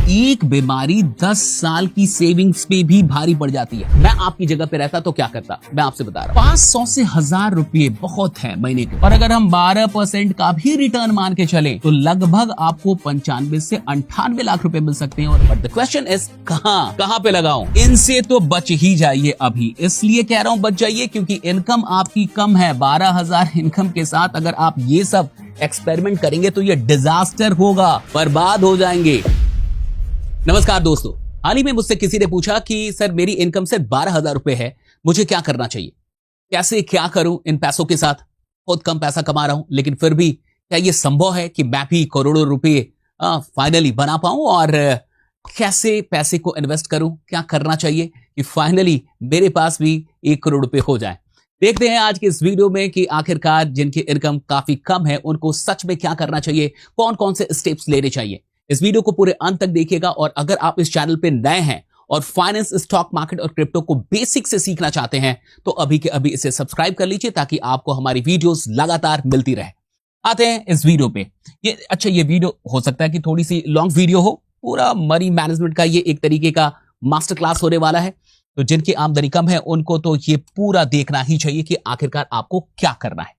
एक बीमारी 10 साल की सेविंग्स पे भी भारी पड़ जाती है। मैं आपकी जगह पे रहता तो क्या करता, मैं आपसे बता रहा हूँ। 500 से 1000 रुपये बहुत है महीने के, और अगर हम 12% का भी रिटर्न मान के चले तो लगभग आपको 95 से 98 लाख रुपए मिल सकते हैं। और बट द क्वेश्चन इज कहां पे लगाऊं? इनसे तो बच ही जाइए अभी। इसलिए कह रहा हूं बच जाइए क्योंकि इनकम आपकी कम है। 12,000 इनकम के साथ अगर आप ये सब एक्सपेरिमेंट करेंगे तो ये डिजास्टर होगा, बर्बाद हो जाएंगे। नमस्कार दोस्तों, हाल ही में मुझसे किसी ने पूछा कि सर मेरी इनकम सिर्फ 12,000 रुपए है, मुझे क्या करना चाहिए, कैसे क्या करूं इन पैसों के साथ? बहुत कम पैसा कमा रहा हूं, लेकिन फिर भी क्या ये संभव है कि मैं भी करोड़ों रुपए फाइनली बना पाऊं? और कैसे पैसे को इन्वेस्ट करूं, क्या करना चाहिए कि फाइनली मेरे पास भी 1 करोड़ रुपए हो जाए? देखते हैं आज के इस वीडियो में कि आखिरकार जिनकी इनकम काफी कम है उनको सच में क्या करना चाहिए, कौन कौन से स्टेप्स लेने चाहिए। इस वीडियो को पूरे अंत तक देखिएगा। और अगर आप इस चैनल पे नए हैं और फाइनेंस, स्टॉक मार्केट और क्रिप्टो को बेसिक से सीखना चाहते हैं तो अभी के अभी इसे सब्सक्राइब कर लीजिए ताकि आपको हमारी वीडियोस लगातार मिलती रहे। आते हैं इस वीडियो पे। ये वीडियो हो सकता है कि थोड़ी सी लॉन्ग वीडियो हो। पूरा मनी मैनेजमेंट का ये एक तरीके का मास्टर क्लास होने वाला है, तो जिनकी आमदनी कम है उनको तो ये पूरा देखना ही चाहिए कि आखिरकार आपको क्या करना है।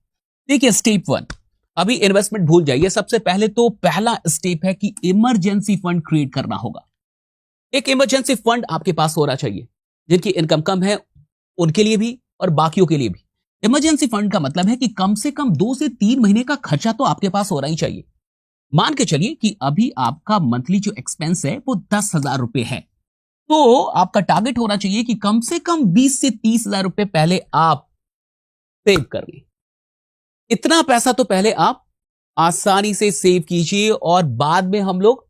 देखिए, स्टेप 1, अभी इन्वेस्टमेंट भूल जाइए। सबसे पहले तो पहला स्टेप है कि इमरजेंसी फंड क्रिएट करना होगा। एक इमरजेंसी फंड आपके पास होना चाहिए। जिनकी इनकम कम है उनके लिए भी और बाकियों के लिए भी। इमरजेंसी फंड का मतलब है कि कम से कम 2 से 3 महीने का खर्चा तो आपके पास होना ही चाहिए। मान के चलिए कि अभी आपका मंथली जो एक्सपेंस है वो 10,000 रुपए है, तो आपका टारगेट होना चाहिए कि कम से कम 20 से 30,000 रुपए पहले आप सेव कर लें। इतना पैसा तो पहले आप आसानी से सेव कीजिए और बाद में हम लोग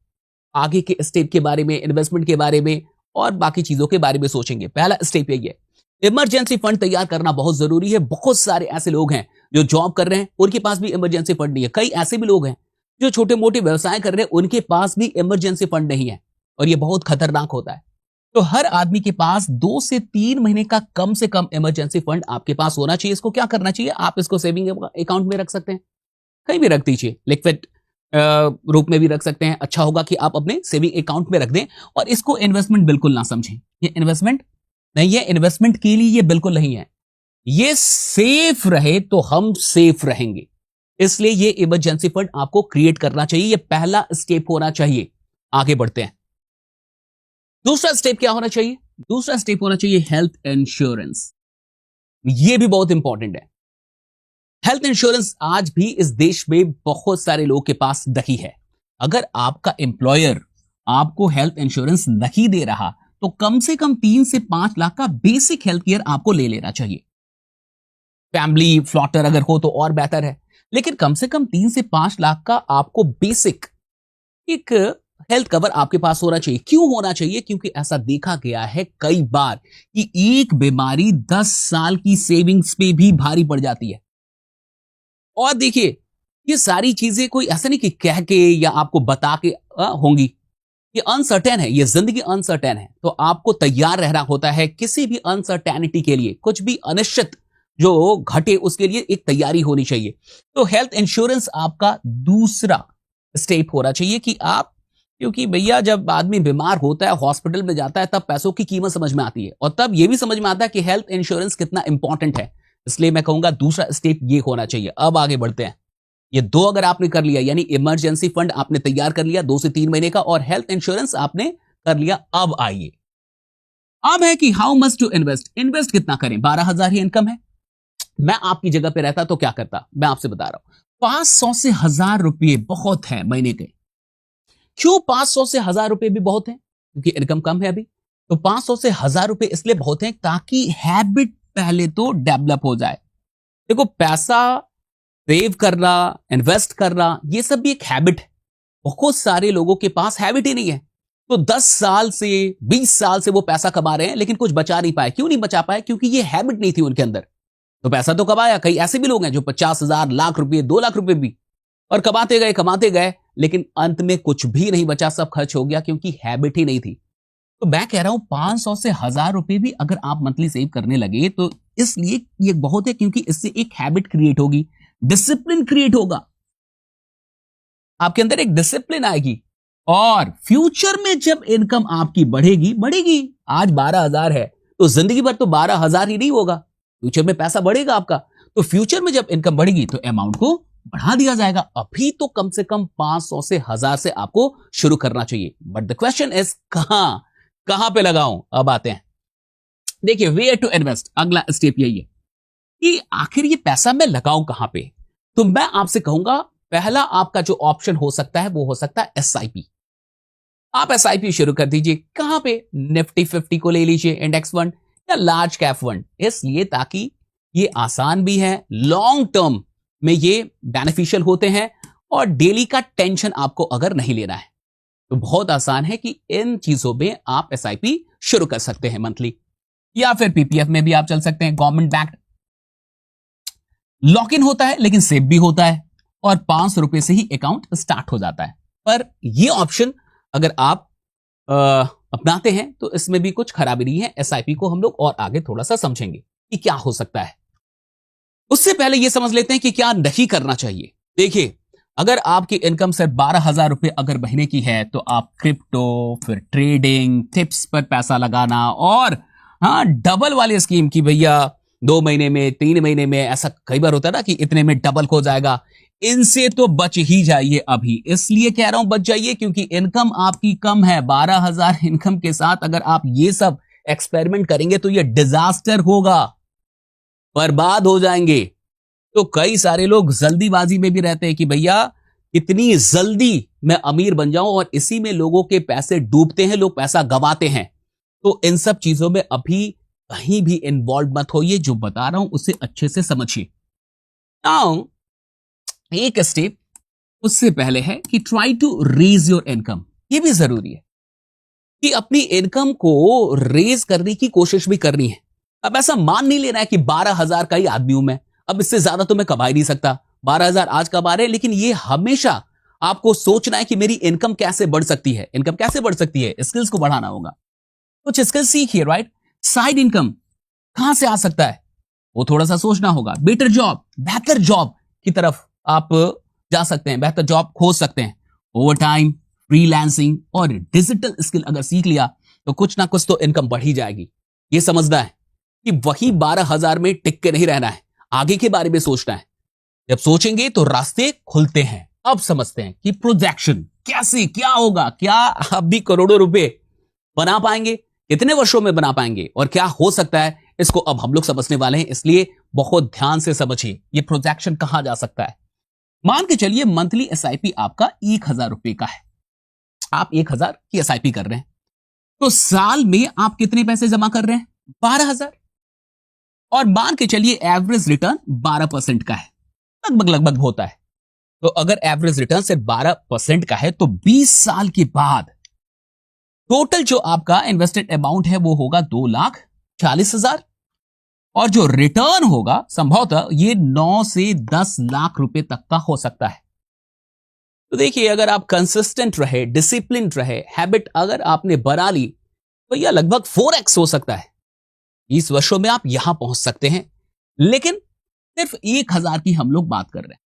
आगे के स्टेप के बारे में, इन्वेस्टमेंट के बारे में और बाकी चीजों के बारे में सोचेंगे। पहला स्टेप यही है, इमरजेंसी फंड तैयार करना बहुत जरूरी है। बहुत सारे ऐसे लोग हैं जो जॉब कर रहे हैं, उनके पास भी इमरजेंसी फंड नहीं है। कई ऐसे भी लोग हैं जो छोटे मोटे व्यवसाय कर रहे हैं, उनके पास भी इमरजेंसी फंड नहीं है, और यह बहुत खतरनाक होता है। तो हर आदमी के पास 2 से 3 महीने का कम से कम इमरजेंसी फंड आपके पास होना चाहिए। इसको क्या करना चाहिए, आप इसको सेविंग अकाउंट में रख सकते हैं, कहीं भी रख दीजिए, लिक्विड रूप में भी रख सकते हैं। अच्छा होगा कि आप अपने सेविंग अकाउंट में रख दें। और इसको इन्वेस्टमेंट बिल्कुल ना समझें, ये इन्वेस्टमेंट नहीं है, इन्वेस्टमेंट के लिए ये बिल्कुल नहीं है। ये सेफ रहे तो हम सेफ रहेंगे, इसलिए ये इमरजेंसी फंड आपको क्रिएट करना चाहिए। ये पहला स्टेप होना चाहिए। आगे बढ़ते हैं। दूसरा स्टेप क्या होना चाहिए? दूसरा स्टेप होना चाहिए हेल्थ इंश्योरेंस। यह भी बहुत इंपॉर्टेंट है। हेल्थ इंश्योरेंस आज भी इस देश में बहुत सारे लोगों के पास नहीं है। अगर आपका एम्प्लॉयर आपको हेल्थ इंश्योरेंस नहीं दे रहा तो कम से कम 3 से 5 लाख का बेसिक हेल्थ केयर आपको ले लेना चाहिए। फैमिली फ्लॉटर अगर हो तो और बेहतर है, लेकिन कम से कम 3 से 5 लाख का आपको बेसिक एक हेल्थ कवर आपके पास होना चाहिए। क्यों होना चाहिए? क्योंकि ऐसा देखा गया है कई बार कि एक बीमारी 10 साल की सेविंग्स पे भी भारी पड़ जाती है। और देखिए, ये सारी चीजें कोई ऐसा नहीं कि कह के या आपको बता के होंगी। ये अनसर्टेन है, ये जिंदगी अनसर्टेन है, तो आपको तैयार रहना होता है किसी भी अनसर्टेनिटी के लिए। कुछ भी अनिश्चित जो घटे उसके लिए एक तैयारी होनी चाहिए। तो हेल्थ इंश्योरेंस आपका दूसरा स्टेप होना चाहिए कि आप, क्योंकि भैया जब आदमी बीमार होता है, हॉस्पिटल में जाता है, तब पैसों की कीमत समझ में आती है और तब यह भी समझ में आता है कि हेल्थ इंश्योरेंस कितना इंपॉर्टेंट है। इसलिए मैं कहूंगा दूसरा स्टेप ये होना चाहिए। अब आगे बढ़ते हैं। ये 2 अगर आपने कर लिया, यानी इमरजेंसी फंड आपने तैयार कर लिया 2 से 3 महीने का, और हेल्थ इंश्योरेंस आपने कर लिया। अब आइए, अब है कि how much to invest. Invest कितना करें? 12,000 ही इनकम है। मैं आपकी जगह पे रहता तो क्या करता, मैं आपसे बता रहा हूं। 500 से 1000 रुपये बहुत है महीने के। क्यों 500 से 1000 रुपए भी बहुत है? क्योंकि इनकम कम है अभी। तो 500 से 1000 रुपए इसलिए बहुत है ताकि हैबिट पहले तो डेवलप हो जाए। देखो, पैसा सेव करना, इन्वेस्ट करना, ये सब भी एक हैबिट है। बहुत सारे लोगों के पास हैबिट ही नहीं है, तो 10 साल से 20 साल से वो पैसा कमा रहे हैं लेकिन कुछ बचा नहीं पाए। क्यों नहीं बचा पाए? क्योंकि ये हैबिट नहीं थी उनके अंदर। तो पैसा तो कमाया, कई ऐसे भी लोग हैं जो 50,000, लाख रुपए, 2 लाख रुपए भी, और कमाते गए, लेकिन अंत में कुछ भी नहीं बचा, सब खर्च हो गया क्योंकि हैबिट ही नहीं थी। तो मैं कह रहा हूं 500 से 1000 रुपए भी अगर आप मंथली सेव करने लगे तो इसलिए ये बहुत है, क्योंकि इससे एक हैबिट क्रिएट होगी, डिसिप्लिन क्रिएट होगा, आपके अंदर एक डिसिप्लिन आएगी। और फ्यूचर में जब इनकम आपकी बढ़ेगी बढ़ेगी, आज 12,000 है तो जिंदगी भर तो 12,000 ही नहीं होगा, फ्यूचर में पैसा बढ़ेगा आपका, तो फ्यूचर में जब इनकम बढ़ेगी तो अमाउंट को बढ़ा दिया जाएगा। अभी तो कम से कम 500 से 1000 से आपको शुरू करना चाहिए। बट द क्वेश्चन इज कहां पे लगाऊं? अब आते हैं, देखिए वेयर टू इन्वेस्ट, अगला स्टेप यही है कि आखिर ये पैसा मैं लगाऊं कहां पे। तो मैं आपसे कहूंगा पहला आपका जो ऑप्शन हो सकता है वो हो सकता है एसआईपी। आप एसआईपी शुरू कर दीजिए। कहां पे? निफ्टी 50 को ले लीजिए, इंडेक्स फंड या लार्ज कैप फंड, इसलिए ताकि ये आसान भी है, लॉन्ग टर्म में ये बेनिफिशियल होते हैं और डेली का टेंशन आपको अगर नहीं लेना है तो बहुत आसान है कि इन चीजों में आप एसआईपी शुरू कर सकते हैं मंथली, या फिर पीपीएफ में भी आप चल सकते हैं। गवर्नमेंट बैक्ड लॉक इन होता है लेकिन सेव भी होता है और 500 रुपए से ही अकाउंट स्टार्ट हो जाता है। पर यह ऑप्शन अगर आप अपनाते हैं तो इसमें भी कुछ खराबी नहीं है। एसआईपी को हम लोग और आगे थोड़ा सा समझेंगे कि क्या हो सकता है। उससे पहले यह समझ लेते हैं कि क्या नहीं करना चाहिए। देखिए, अगर आपकी इनकम सिर्फ 12,000 रुपए अगर महीने की है तो आप क्रिप्टो, फिर ट्रेडिंग, टिप्स पर पैसा लगाना और डबल वाली स्कीम की भैया 2 महीने में, 3 महीने में, ऐसा कई बार होता है ना कि इतने में डबल हो जाएगा, इनसे तो बच ही जाइए अभी। इसलिए कह रहा हूं बच जाइए क्योंकि इनकम आपकी कम है। 12,000 इनकम के साथ अगर आप ये सब एक्सपेरिमेंट करेंगे तो ये डिजास्टर होगा, बर्बाद हो जाएंगे। तो कई सारे लोग जल्दीबाजी में भी रहते हैं कि भैया इतनी जल्दी मैं अमीर बन जाऊं, और इसी में लोगों के पैसे डूबते हैं, लोग पैसा गंवाते हैं। तो इन सब चीजों में अभी कहीं भी इन्वॉल्व मत होइए। जो बता रहा हूं उसे अच्छे से समझिए। नाउ एक स्टेप उससे पहले है कि try to raise your income. ये भी जरूरी है कि अपनी इनकम को रेज करने की कोशिश भी करनी है। अब ऐसा मान नहीं लेना है कि 12,000 का ही आदमी हूं मैं, अब इससे ज्यादा तो मैं कमा ही नहीं सकता। 12,000 आज कमा रहे हैं, लेकिन ये हमेशा आपको सोचना है कि मेरी इनकम कैसे बढ़ सकती है। इनकम कैसे बढ़ सकती है? स्किल्स को बढ़ाना होगा, कुछ स्किल्स सीखिए, राइट। साइड इनकम कहां से आ सकता है वो थोड़ा सा सोचना होगा। बेटर जॉब, बेहतर जॉब की तरफ आप जा सकते हैं, बेहतर जॉब खोज सकते हैं। ओवर टाइम, फ्रीलांसिंग और डिजिटल स्किल अगर सीख लिया तो कुछ ना कुछ तो इनकम बढ़ ही जाएगी। ये समझना है कि वही 12,000 में टिक के नहीं रहना है, आगे के बारे में सोचना है। जब सोचेंगे तो रास्ते खुलते हैं। अब समझते हैं कि प्रोजेक्शन कैसे, क्या होगा, क्या आप भी करोड़ों रुपए बना पाएंगे, कितने वर्षों में बना पाएंगे और क्या हो सकता है, इसको अब हम लोग समझने वाले हैं। इसलिए बहुत ध्यान से समझिए ये प्रोजेक्शन कहां जा सकता है। मान के चलिए मंथली एसआईपी आपका 1,000 रुपए का है, आप 1,000 की एसआईपी कर रहे हैं, तो साल में आप कितने पैसे जमा कर रहे हैं? 12,000। और मान के चलिए एवरेज रिटर्न 12% का है, लगभग होता है। तो अगर एवरेज रिटर्न सिर्फ 12% का है तो 20 साल के बाद टोटल जो आपका इन्वेस्टेड अमाउंट है वो होगा 2,40,000 और जो रिटर्न होगा संभवतः ये 9 से 10 लाख रुपए तक का हो सकता है। तो देखिए, अगर आप कंसिस्टेंट रहे, डिसिप्लिन रहे, हैबिट अगर आपने बना ली तो यह लगभग 4x हो सकता है। 20 वर्षों में आप यहां पहुंच सकते हैं। लेकिन सिर्फ 1,000 की हम लोग बात कर रहे हैं,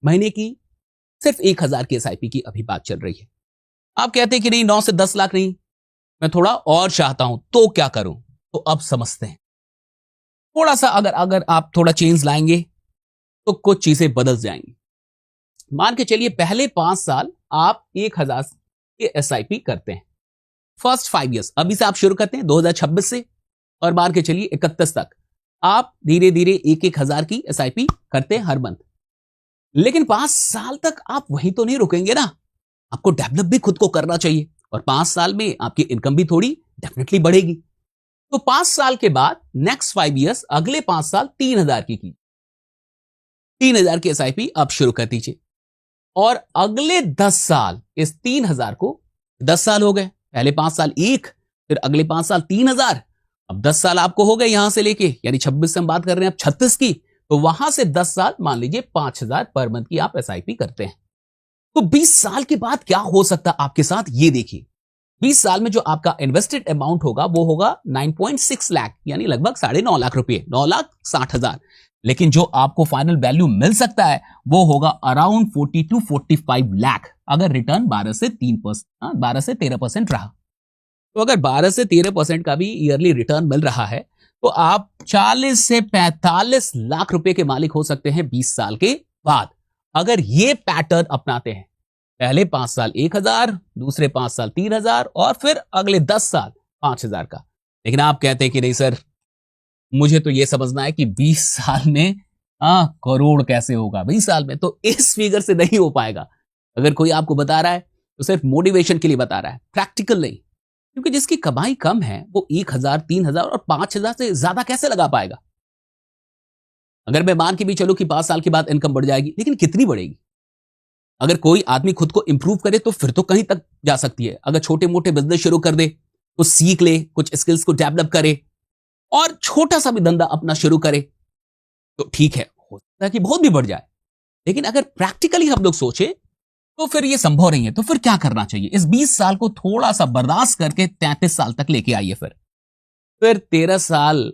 महीने की सिर्फ 1,000 की एसआईपी की अभी बात चल रही है। आप कहते हैं कि नहीं 9 से 10 लाख नहीं, मैं थोड़ा और चाहता हूं, तो क्या करूं? तो अब समझते हैं। थोड़ा सा अगर आप थोड़ा चेंज लाएंगे तो कुछ चीजें बदल जाएंगी। मान के चलिए पहले 5 साल आप 1,000 के एसआईपी करते हैं, फर्स्ट 5 इयर्स अभी से आप शुरू करते हैं 2026 से, और मान के चलिए 31 तक आप धीरे धीरे 1,000 की एसआईपी करते हैं हर मंथ। लेकिन 5 साल तक आप वहीं तो नहीं रुकेंगे ना, आपको डेवलप भी खुद को करना चाहिए और 5 साल में आपकी इनकम भी थोड़ी डेफिनेटली बढ़ेगी। तो 5 साल के बाद नेक्स्ट 5 इयर्स, अगले 5 साल 3,000 की 3,000 की एसआईपी आप शुरू कर दीजिए और अगले 10 साल इस 3,000 को, 10 साल हो गए, पहले 5 साल 1, फिर अगले 5 साल 3,000, अब 10 साल आपको हो गए यहां से लेके, यानी 26 से हम बात कर रहे हैं अब 36 की, तो वहां से 10 साल मान लीजिए 5,000 पर मंथ की आप एसआईपी करते हैं। तो 20 साल के बाद क्या हो सकता है आपके साथ, ये देखिए। 20 साल में जो आपका इन्वेस्टेड अमाउंट होगा वो होगा 9.6 लाख, यानी लगभग 9.5 लाख रुपए, 9,60,000। लेकिन जो आपको फाइनल वैल्यू मिल सकता है वो होगा अराउंड 40 to 45 लाख, अगर रिटर्न 12 से 13% रहा। तो अगर 12 से 13% का भी ईयरली रिटर्न मिल रहा है तो आप 40 से 45 लाख रुपए के मालिक हो सकते हैं 20 साल के बाद, अगर ये पैटर्न अपनाते हैं। पहले 5 साल 1,000, दूसरे 5 साल 3,000 और फिर अगले 10 साल 5,000 का। लेकिन आप कहते हैं कि नहीं सर, मुझे तो यह समझना है कि 20 साल में करोड़ कैसे होगा 20 साल में, तो इस फिगर से नहीं हो पाएगा। अगर कोई आपको बता रहा है तो सिर्फ मोटिवेशन के लिए बता रहा है, प्रैक्टिकल नहीं। क्योंकि जिसकी कमाई कम है वो 1,000, 3,000 और 5,000 से ज्यादा कैसे लगा पाएगा। अगर मैं मान के भी चलूं कि 5 साल के बाद इनकम बढ़ जाएगी, लेकिन कितनी बढ़ेगी? अगर कोई आदमी खुद को इंप्रूव करे तो फिर तो कहीं तक जा सकती है। अगर छोटे मोटे बिजनेस शुरू कर दे, तो सीख ले, कुछ स्किल्स को डेवलप करे और छोटा सा भी धंधा अपना शुरू करे तो ठीक है, हो सकता है कि बहुत भी बढ़ जाए। लेकिन अगर प्रैक्टिकली हम लोग सोचे तो फिर ये संभव नहीं है। तो फिर क्या करना चाहिए? इस 20 साल को थोड़ा सा बर्दाश्त करके 33 साल तक लेके आइए। फिर 13 साल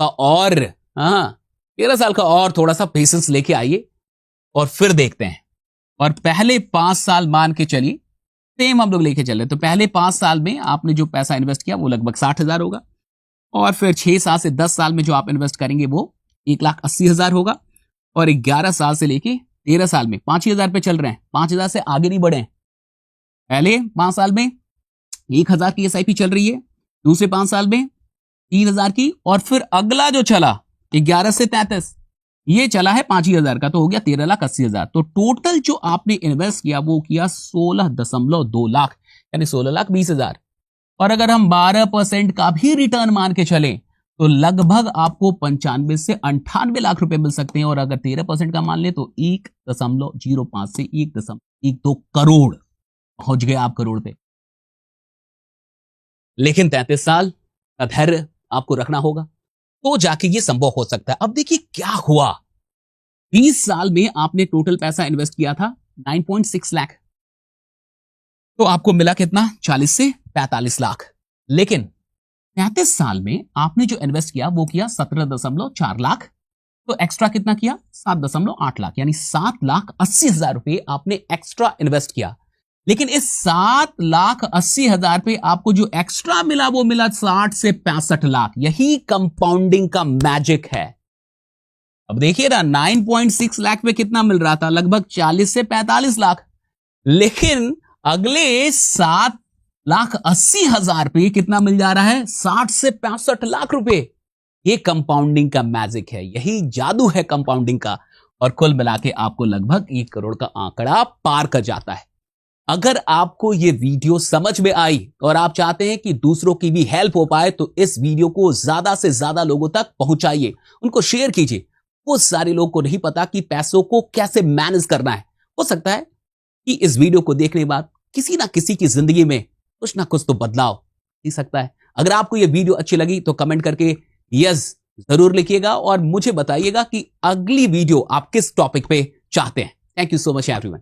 का और 13 साल का और थोड़ा सा पेशेंस लेके आइए और फिर देखते हैं। और पहले 5 साल मान के चलिए, सेम हम लोग लेके चल रहे। तो पहले 5 साल में आपने जो पैसा इन्वेस्ट किया वो लगभग 60,000 होगा, और फिर 6 साल से 10 साल में जो आप इन्वेस्ट करेंगे वो 1,80,000 होगा, और 11 साल से लेके 13 साल में 5,000 पे चल रहे हैं, 5,000 से आगे नहीं बढ़े। पहले 5 साल में 1,000 की SIP चल रही है, दूसरे 5 साल में 3,000 की, और फिर अगला जो चला 11 से 33 ये चला है 5,000 का, तो हो गया 13,80,000। तो टोटल जो आपने इन्वेस्ट किया वो किया 16.2 लाख, यानी 16,20,000। और अगर हम 12% का भी रिटर्न मान के चलें तो लगभग आपको 95 से 98 लाख रुपए मिल सकते हैं। और अगर 13% का मान ले तो 1.05 से 1.12 करोड़ पहुंच गए आप करोड़ पे। लेकिन 33 साल का धैर्य आपको रखना होगा, तो जाके ये संभव हो सकता है। अब देखिए क्या हुआ, 20 साल में आपने टोटल पैसा इन्वेस्ट किया था 9.6 लाख, तो आपको मिला कितना? 40 से 45 लाख। लेकिन 33 साल में आपने जो इन्वेस्ट किया वो किया 17.4 लाख, तो एक्स्ट्रा कितना किया? 7.8 लाख, यानी 7,80,000 रुपए आपने एक्स्ट्रा इन्वेस्ट किया। लेकिन इस 7,80,000 पे आपको जो एक्स्ट्रा मिला वो मिला 60 से 65 लाख। यही कंपाउंडिंग का मैजिक है। अब देखिए ना, 9.6 लाख पे कितना मिल रहा था? लगभग 40 से 45 लाख। लेकिन अगले 7,80,000 पे कितना मिल जा रहा है? 60 से 65 लाख रुपए। ये कंपाउंडिंग का मैजिक है, यही जादू है कंपाउंडिंग का। और कुल मिला के आपको लगभग 1 करोड़ का आंकड़ा पार कर जाता है। अगर आपको ये वीडियो समझ में आई और आप चाहते हैं कि दूसरों की भी हेल्प हो पाए तो इस वीडियो को ज्यादा से ज्यादा लोगों तक पहुंचाइए, उनको शेयर कीजिए। वो सारे लोगों को नहीं पता कि पैसों को कैसे मैनेज करना है। हो सकता है कि इस वीडियो को देखने के बाद किसी ना किसी की जिंदगी में कुछ ना कुछ तो बदलाव हो सकता है। अगर आपको यह वीडियो अच्छी लगी तो कमेंट करके यस जरूर लिखिएगा और मुझे बताइएगा कि अगली वीडियो आप किस टॉपिक पे चाहते हैं। Thank you so much everyone.